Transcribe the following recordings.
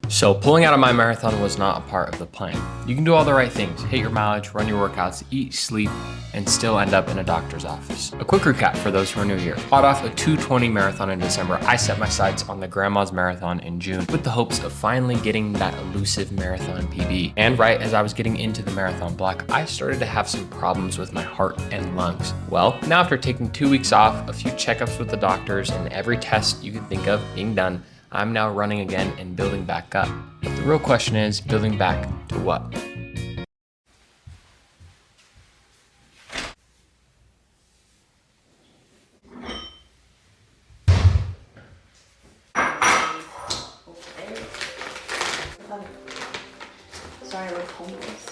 So pulling out of my marathon was not a part of the plan. You can do all the right things, hit your mileage, run your workouts, eat, sleep, and still end up in a doctor's office. A quick recap for those who are new here. Hot off a 2:20 marathon in December, I set my sights on the Grandma's Marathon in June with the hopes of finally getting that elusive marathon PB. And right as I was getting into the marathon block, I started to have some problems with my heart and lungs. Well, now after taking 2 weeks off, a few checkups with the doctors, and every test you can think of being done, I'm now running again and building back up. But the real question is, building back to what? Sorry, we're homeless.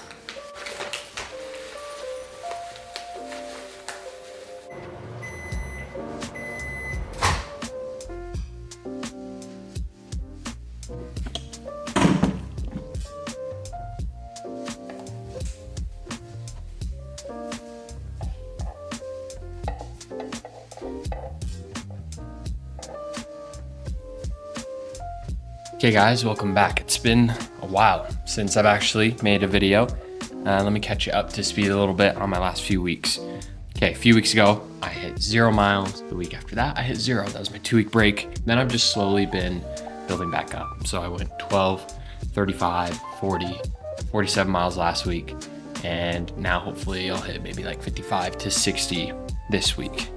Okay guys, welcome back. It's been a while since I've actually made a video. Let me catch you up to speed a little bit on my last few weeks. Okay, a few weeks ago, I hit 0 miles. The week after that, I hit 0. That was my 2-week break. Then I've just slowly been building back up. So I went 12, 35, 40, 47 miles last week. And now hopefully I'll hit maybe like 55 to 60 this week.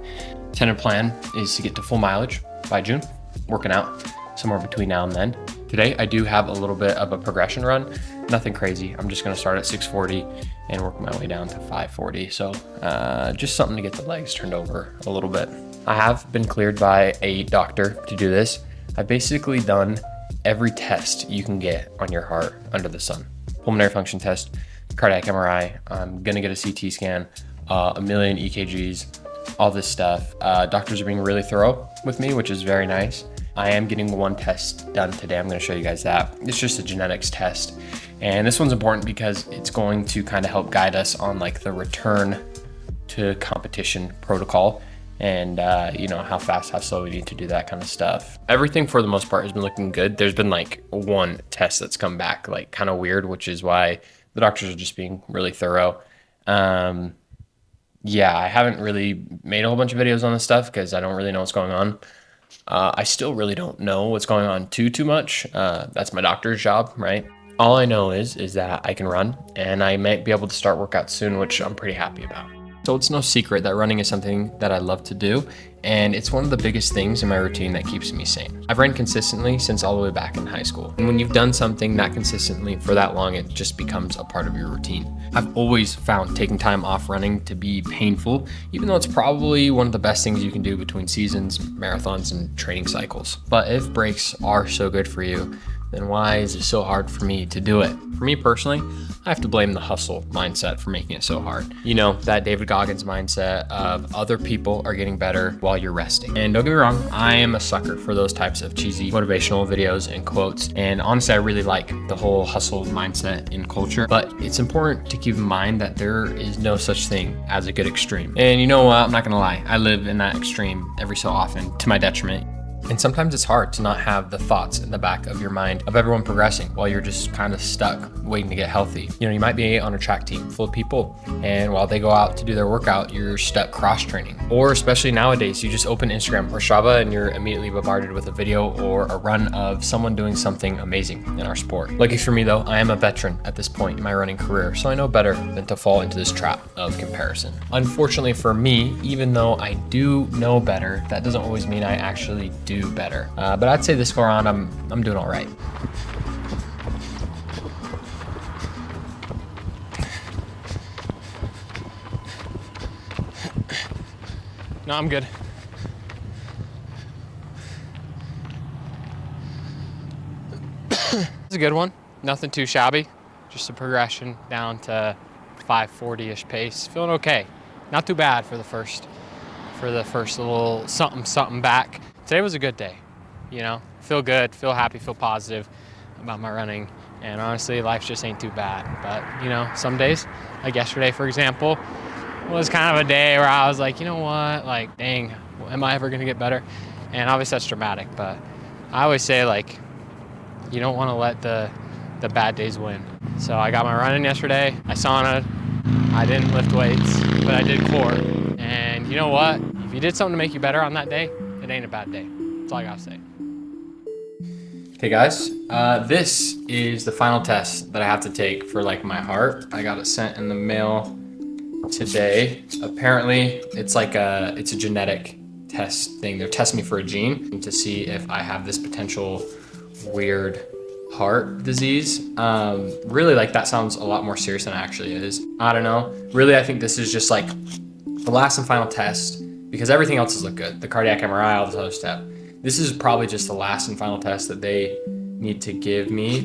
Tentative plan is to get to full mileage by June, working out somewhere between now and then. Today, I do have a little bit of a progression run, nothing crazy. I'm just gonna start at 640 and work my way down to 540. So just something to get the legs turned over a little bit. I have been cleared by a doctor to do this. I've basically done every test you can get on your heart under the sun. Pulmonary function test, cardiac MRI, I'm gonna get a CT scan, a million EKGs, all this stuff. Doctors are being really thorough with me, which is very nice. I am getting one test done today. I'm gonna show you guys that. It's just a genetics test. And this one's important because it's going to kind of help guide us on like the return to competition protocol and you know, how fast, how slow we need to do that kind of stuff. Everything for the most part has been looking good. There's been like one test that's come back like kind of weird, which is why the doctors are just being really thorough. Yeah, I haven't really made a whole bunch of videos on this stuff because I don't really know what's going on. I still really don't know what's going on too much. That's my doctor's job, right? All I know is that I can run and I might be able to start workouts soon, which I'm pretty happy about. So it's no secret that running is something that I love to do, and it's one of the biggest things in my routine that keeps me sane. I've run consistently since all the way back in high school. And when you've done something that consistently for that long, it just becomes a part of your routine. I've always found taking time off running to be painful, even though it's probably one of the best things you can do between seasons, marathons, and training cycles. But if breaks are so good for you, then why is it so hard for me to do it? For me personally, I have to blame the hustle mindset for making it so hard. You know, that David Goggins mindset of other people are getting better while you're resting. And don't get me wrong, I am a sucker for those types of cheesy motivational videos and quotes. And honestly, I really like the whole hustle mindset in culture, but it's important to keep in mind that there is no such thing as a good extreme. And you know what, I'm not gonna lie, I live in that extreme every so often to my detriment. And sometimes it's hard to not have the thoughts in the back of your mind of everyone progressing while you're just kind of stuck waiting to get healthy. You know, you might be on a track team full of people, and while they go out to do their workout, you're stuck cross training. Or especially nowadays, you just open Instagram or Strava and you're immediately bombarded with a video or a run of someone doing something amazing in our sport. Lucky for me though, I am a veteran at this point in my running career, so I know better than to fall into this trap of comparison. Unfortunately for me, even though I do know better, that doesn't always mean I actually do better. But I'd say this far on, I'm doing all right. No, I'm good. It's a good one. Nothing too shabby. Just a progression down to 540-ish pace. Feeling okay. Not too bad for the first little something back. Today was a good day, you know, feel good, feel happy, feel positive about my running. And honestly, life just ain't too bad. But, you know, some days, like yesterday, for example, was kind of a day where I was like, you know what, like, dang, am I ever going to get better? And obviously that's dramatic, but I always say, like, you don't want to let the bad days win. So I got my run in yesterday. I saunaed. I didn't lift weights, but I did core. And you know what? If you did something to make you better on that day, it ain't a bad day. That's all I gotta say. Okay guys, this is the final test that I have to take for like my heart. I got it sent in the mail today. Apparently it's like it's a genetic test thing. They're testing me for a gene to see if I have this potential weird heart disease. Really, like, that sounds a lot more serious than it actually is. I don't know. Really, I think this is just like the last and final test, because everything else has looked good. The cardiac MRI, all this other stuff. This is probably just the last and final test that they need to give me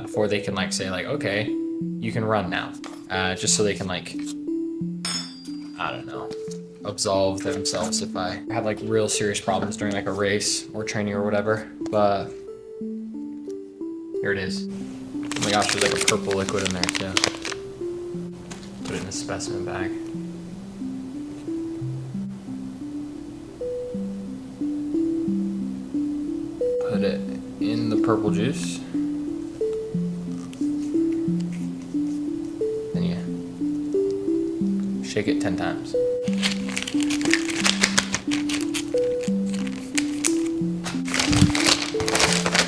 before they can like say like, okay, you can run now. Just so they can like, I don't know, absolve themselves if I have like real serious problems during like a race or training or whatever. But here it is. Oh my gosh, there's like a purple liquid in there too. Put it in a specimen bag. Put it in the purple juice. Then you shake it 10 times.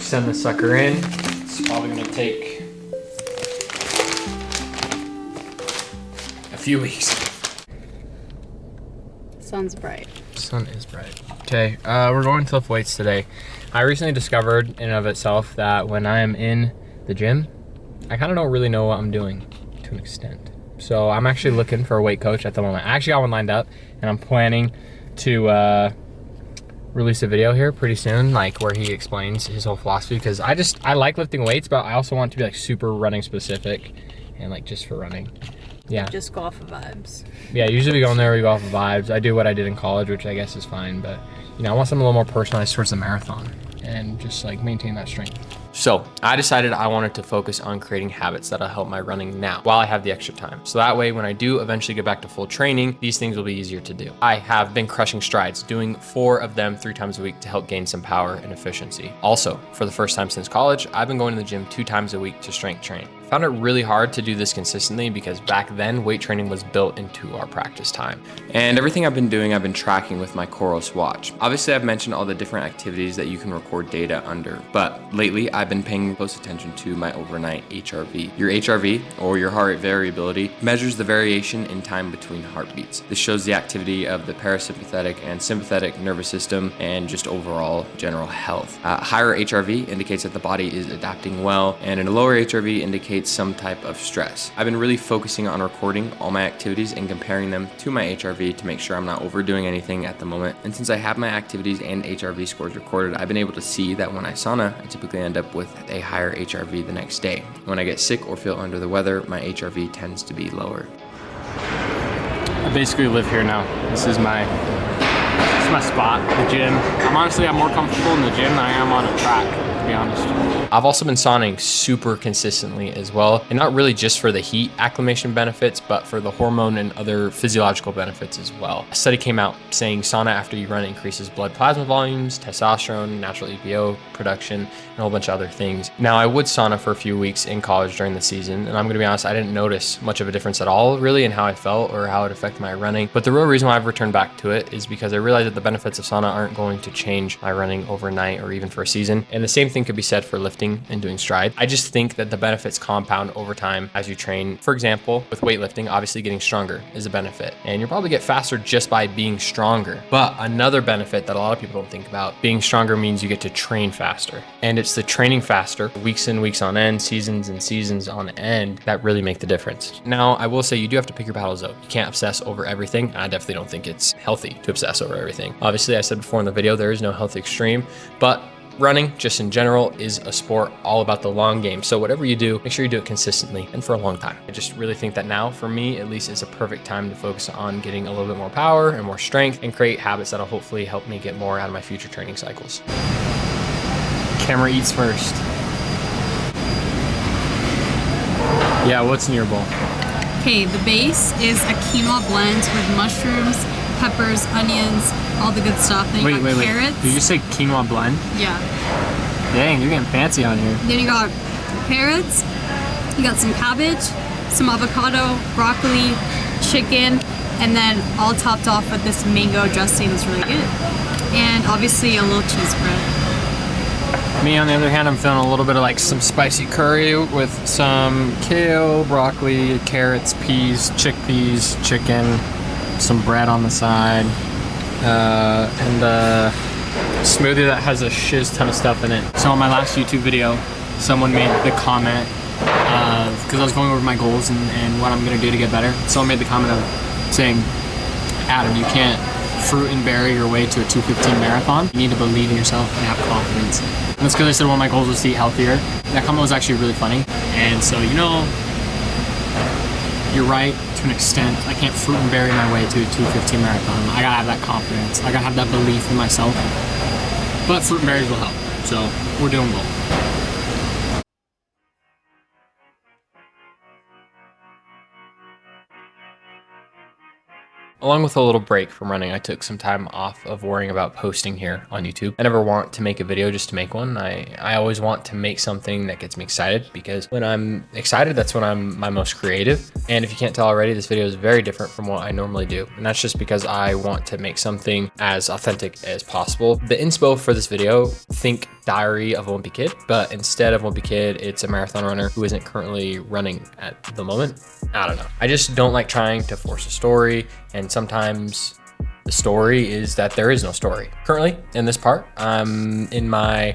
Send the sucker in. It's probably gonna take a few weeks. Sun's bright. Sun is bright. Okay, we're going to lift weights today. I recently discovered in and of itself that when I am in the gym, I kind of don't really know what I'm doing to an extent. So I'm actually looking for a weight coach at the moment. I actually got one lined up, and I'm planning to release a video here pretty soon, like where he explains his whole philosophy, because I like lifting weights, but I also want to be like super running specific and like just for running. Yeah. Just go off of vibes. Yeah, usually we go in there, we go off of vibes. I do what I did in college, which I guess is fine, but you know, I want something a little more personalized towards the marathon and just like maintain that strength. So I decided I wanted to focus on creating habits that'll help my running now while I have the extra time. So that way, when I do eventually get back to full training, these things will be easier to do. I have been crushing strides, doing 4 of them 3 times a week to help gain some power and efficiency. Also, for the first time since college, I've been going to the gym 2 times a week to strength train. I found it really hard to do this consistently because back then weight training was built into our practice time. And everything I've been doing, I've been tracking with my Coros watch. Obviously, I've mentioned all the different activities that you can record data under, but lately I've been paying close attention to my overnight HRV. Your HRV, or your heart rate variability, measures the variation in time between heartbeats. This shows the activity of the parasympathetic and sympathetic nervous system and just overall general health. Higher HRV indicates that the body is adapting well, and a lower HRV indicates some type of stress. I've been really focusing on recording all my activities and comparing them to my HRV to make sure I'm not overdoing anything at the moment. And since I have my activities and HRV scores recorded, I've been able to see that when I sauna, I typically end up with a higher HRV the next day. When I get sick or feel under the weather, my HRV tends to be lower. I basically live here now. This is my spot, the gym. I'm more comfortable in the gym than I am on a track, to be honest. I've also been sauning super consistently as well, and not really just for the heat acclimation benefits, but for the hormone and other physiological benefits as well. A study came out saying sauna after you run increases blood plasma volumes, testosterone, natural EPO production, and a whole bunch of other things. Now, I would sauna for a few weeks in college during the season, and I'm gonna be honest, I didn't notice much of a difference at all really in how I felt or how it affected my running. But the real reason why I've returned back to it is because I realized that the benefits of sauna aren't going to change my running overnight or even for a season. And the same thing could be said for lifting and doing stride. I just think that the benefits compound over time as you train. For example, with weightlifting, obviously getting stronger is a benefit, and you'll probably get faster just by being stronger. But another benefit that a lot of people don't think about, being stronger means you get to train faster. And it's the training faster, weeks and weeks on end, seasons and seasons on end, that really make the difference. Now, I will say you do have to pick your battles though. You can't obsess over everything. I definitely don't think it's healthy to obsess over everything. Obviously, I said before in the video, there is no healthy extreme, but running, just in general, is a sport all about the long game. So whatever you do, make sure you do it consistently and for a long time. I just really think that now, for me, at least, is a perfect time to focus on getting a little bit more power and more strength and create habits that'll hopefully help me get more out of my future training cycles. Camera eats first. Yeah, what's in your bowl? Okay, the base is a quinoa blend with mushrooms, peppers, onions, all the good stuff. Then you got carrots. Did you say quinoa blend? Yeah. Dang, you're getting fancy on here. Then you got carrots, you got some cabbage, some avocado, broccoli, chicken, and then all topped off with this mango dressing that's really good. And obviously a little cheese spread. Me, on the other hand, I'm feeling a little bit of like some spicy curry with some kale, broccoli, carrots, peas, chickpeas, chicken, some bread on the side, and a smoothie that has a shiz ton of stuff in it. So on my last YouTube video, someone made the comment because I was going over my goals and what I'm gonna do to get better. Someone made the comment of saying, Adam, you can't fruit and berry your way to a 2:15 marathon. You need to believe in yourself and have confidence. And that's because I said one of my goals was to eat healthier. That comment was actually really funny. And so, you know, you're right to an extent. I can't fruit and berry my way to a 2:15 marathon. I gotta have that confidence. I gotta have that belief in myself. But fruit and berries will help. So we're doing both. Along with a little break from running, I took some time off of worrying about posting here on YouTube. I never want to make a video just to make one. I always want to make something that gets me excited, because when I'm excited, that's when I'm my most creative. And if you can't tell already, this video is very different from what I normally do. And that's just because I want to make something as authentic as possible. The inspo for this video, think Diary of a Wimpy Kid, but instead of Wimpy Kid, it's a marathon runner who isn't currently running at the moment. I don't know. I just don't like trying to force a story, and sometimes the story is that there is no story. Currently, in this part, I'm in my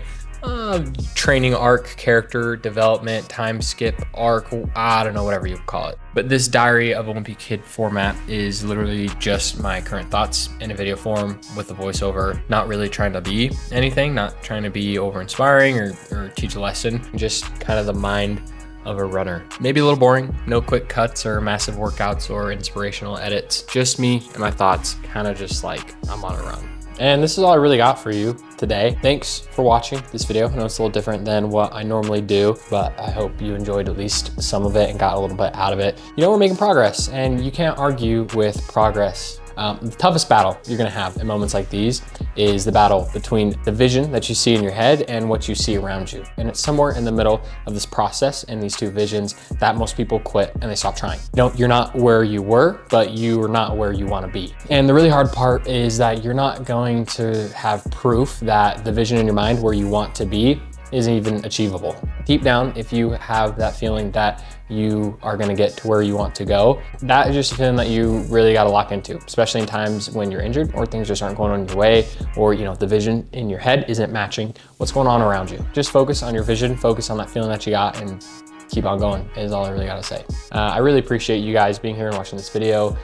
training arc, character development, time skip arc, I don't know, whatever you call it. But this Diary of a Wimpy Kid format is literally just my current thoughts in a video form with a voiceover, not really trying to be anything, not trying to be over inspiring or teach a lesson, just kind of the mind of a runner. Maybe a little boring, no quick cuts or massive workouts or inspirational edits, just me and my thoughts, kind of just like I'm on a run. And this is all I really got for you today. Thanks for watching this video. I know it's a little different than what I normally do, but I hope you enjoyed at least some of it and got a little bit out of it. You know, we're making progress, and you can't argue with progress. The toughest battle you're gonna have in moments like these is the battle between the vision that you see in your head and what you see around you. And it's somewhere in the middle of this process and these two visions that most people quit and they stop trying. You know, you're not where you were, but you are not where you wanna be. And the really hard part is that you're not going to have proof that the vision in your mind where you want to be isn't even achievable. Deep down, if you have that feeling that you are gonna get to where you want to go, that is just a feeling that you really gotta lock into, especially in times when you're injured or things just aren't going on your way, or you know, the vision in your head isn't matching what's going on around you. Just focus on your vision, focus on that feeling that you got, and keep on going is all I really gotta say. I really appreciate you guys being here and watching this video.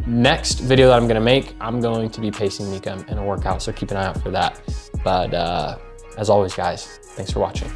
Next video that I'm gonna make, I'm going to be pacing Mika in a workout, so keep an eye out for that. But as always, guys, thanks for watching.